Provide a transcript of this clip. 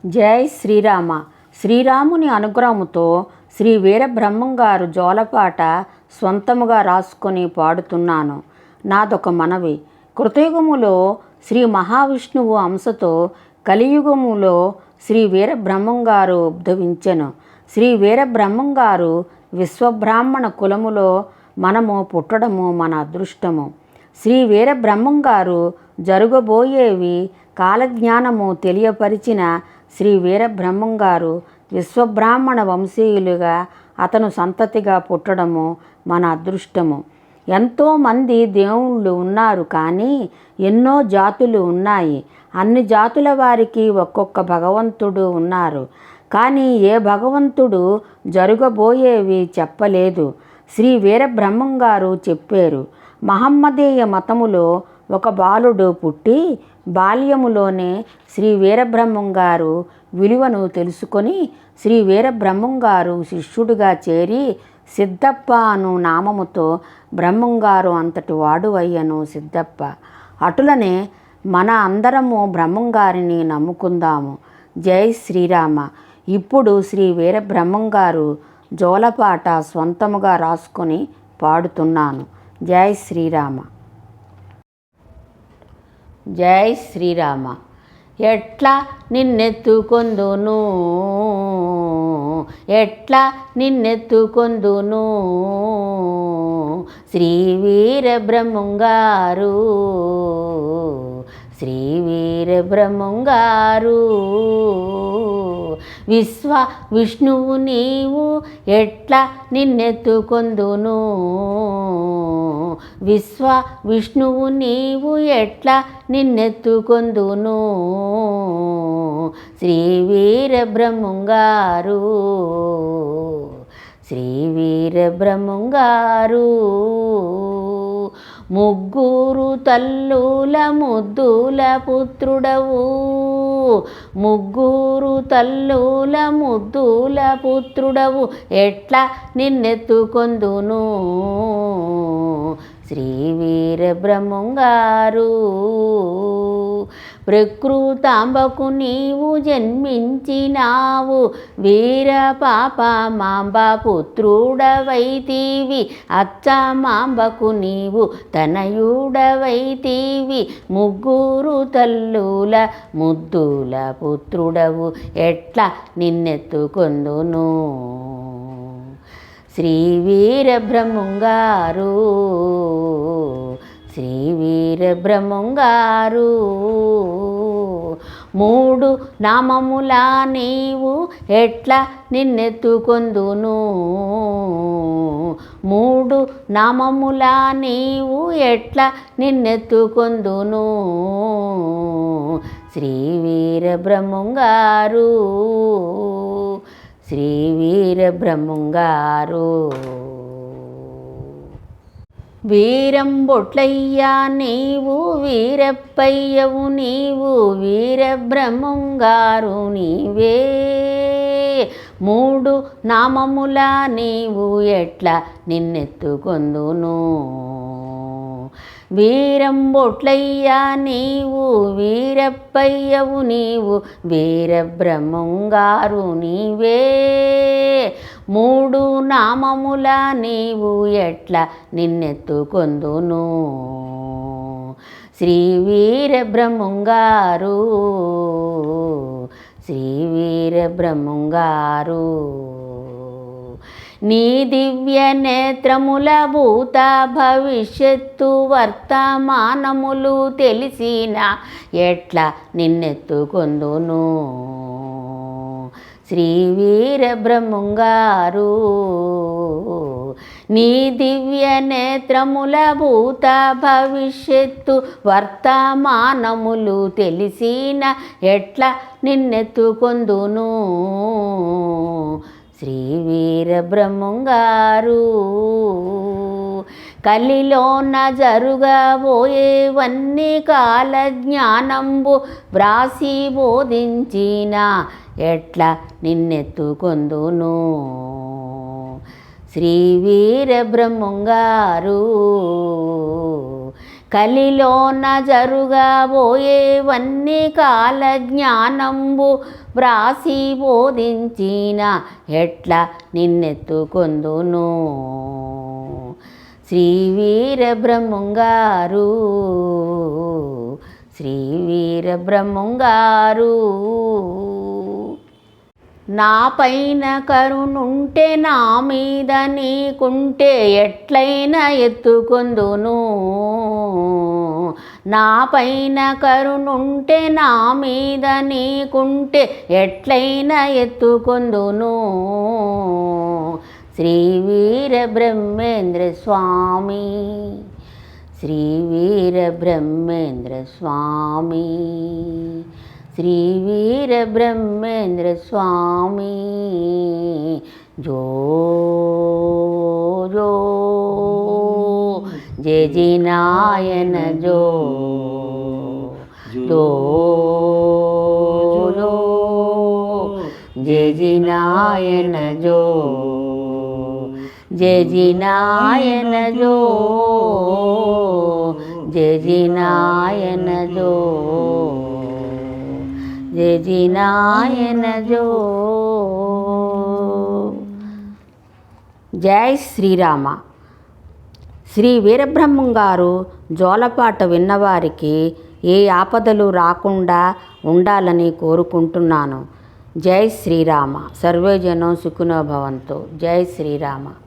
జై శ్రీరామ. శ్రీరాముని అనుగ్రహముతో శ్రీ వీరబ్రహ్మంగారు జోలపాట స్వంతముగా రాసుకొని పాడుతున్నాను. నాదొక మనవి. కృతయుగములో శ్రీ మహావిష్ణువు అంశతో కలియుగములో శ్రీ వీరబ్రహ్మంగారు ఉద్భవించెను. శ్రీ వీరబ్రహ్మంగారు విశ్వబ్రాహ్మణ కులములో మనము పుట్టడము మన అదృష్టము. శ్రీ వీరబ్రహ్మంగారు జరగబోయేవి కాలజ్ఞానము తెలియపరిచిన శ్రీ వీరబ్రహ్మంగారు విశ్వబ్రాహ్మణ వంశీయులుగా అతను సంతతిగా పుట్టడము మన అదృష్టము. ఎంతోమంది దేవుళ్ళు ఉన్నారు, కానీ ఎన్నో జాతులు ఉన్నాయి. అన్ని జాతుల వారికి ఒక్కొక్క భగవంతుడు ఉన్నారు, కానీ ఏ భగవంతుడు జరగబోయేవి చెప్పలేదు. శ్రీ వీరబ్రహ్మంగారు చెప్పారు. మహమ్మదీయ మతములో ఒక బాలుడు పుట్టి బాల్యములోనే శ్రీ వీరబ్రహ్మంగారు విలువను తెలుసుకొని శ్రీ వీరబ్రహ్మంగారు శిష్యుడిగా చేరి సిద్ధప్ప అను నామముతో బ్రహ్మంగారు అంతటి వాడు అయ్యను సిద్ధప్ప. అటులనే మన అందరము బ్రహ్మంగారిని నమ్ముకుందాము. జై శ్రీరామ. ఇప్పుడు శ్రీ వీరబ్రహ్మంగారు జోలపాట స్వంతముగా రాసుకొని పాడుతున్నాను. జై శ్రీరామ. జై శ్రీరామ. ఎట్లా నిన్నెత్తుకొందును, ఎట్లా నిన్నెత్తుకొందును, శ్రీ వీరబ్రహ్మంగారు, శ్రీ వీరబ్రహ్మంగారు. విశ్వ విష్ణువు నీవు ఎట్లా నిన్నెత్తుకొందును, విశ్వ విష్ణువు నీవు ఎట్లా నిన్నెత్తుకొందును, శ్రీ వీరబ్రహ్మంగారు, శ్రీ వీరబ్రహ్మంగారు. ముగ్గురు తల్లుల ముద్దుల పుత్రుడవు, ముగ్గురు తల్లుల ముద్దుల పుత్రుడవు ఎట్లా నిన్నెత్తుకొందును, శ్రీ వీరబ్రహ్మంగారు. ప్రకృతాంబకు నీవు జన్మించినావు, వీర పాప మాంబ పుత్రుడవైతివి, అచ్చ మాంబకు నీవు తనయుడవైతివి, ముగ్గురు తల్లుల ముద్దుల పుత్రుడవు ఎట్లా నిన్నెత్తుకొందును, శ్రీ వీరబ్రహ్మంగారు, శ్రీ వీరబ్రహ్మంగారు. మూడు నామముల నీవు ఎట్లా నిన్నెత్తుకొందును, మూడు నామముల నీవు ఎట్లా నిన్నెత్తుకొందును, శ్రీ వీరబ్రహ్మంగారు, శ్రీ వీరబ్రహ్మంగారు. వీరం బొట్లయ్యా నీవు వీరప్పయ్యవు, నీవు వీరబ్రహ్మంగారు నీవే, మూడు నామముల నీవు ఎట్లా నిన్నెత్తుకొందును, వీరం బొట్లయ్యా నీవు వీరప్పయ్యవు, నీవు వీరబ్రహ్మంగారు నీవే, మూడు నామముల నీవు ఎట్లా నిన్నెత్తుకొందును, శ్రీ వీరబ్రహ్మంగారు, శ్రీ వీరబ్రహ్మంగారు. నీ దివ్య నేత్రముల భూత భవిష్యత్తు వర్తమానములు తెలిసిన ఎట్లా నిన్నెత్తుకొందును, శ్రీ వీరబ్రహ్మంగారు. నీ దివ్య నేత్రముల భూత భవిష్యత్తు వర్తమానములు తెలిసిన ఎట్లా నిన్నెత్తుకొందును, శ్రీ వీరబ్రహ్మంగారు. కలిలోన జరుగబోయేవన్నీ కాల జ్ఞానంబు వ్రాసి బోధించిన ఎట్లా నిన్నెత్తుకొందును, శ్రీ వీరబ్రహ్మంగారు. కలిలోన జరుగబోయేవన్నీ కాల జ్ఞానంబు వ్రాసి బోధించిన ఎట్లా నిన్నెత్తుకొందును. శ్రీ వీరబ్రహ్మంగారు, శ్రీ వీరబ్రహ్మంగారు. నా పైన కరుణుంటే నా మీద నీకుంటే ఎట్లయినా ఎత్తుకొందును. నా పైన కరుణుంటే నా మీద నీకుంటే ఎట్లయినా ఎత్తుకొందును. శ్రీ వీరబ్రహ్మేంద్ర స్వామి, శ్రీ వీరబ్రహ్మేంద్ర స్వామి, శ్రీ వీరబ్రహ్మేంద్ర స్వామి. జో జో జయ జినాయన జో జో జో జయ జినాయన జో జయ జినాయన జో జయ జినాయన జో జయ జినాయన జో. జై శ్రీరామ. శ్రీ వీరబ్రహ్మంగారు జోలపాట విన్నవారికి ఏ ఆపదలు రాకుండా ఉండాలని కోరుకుంటున్నాను. జై శ్రీరామ. సర్వే జనం సుఖినో భవంతు. జై శ్రీరామ.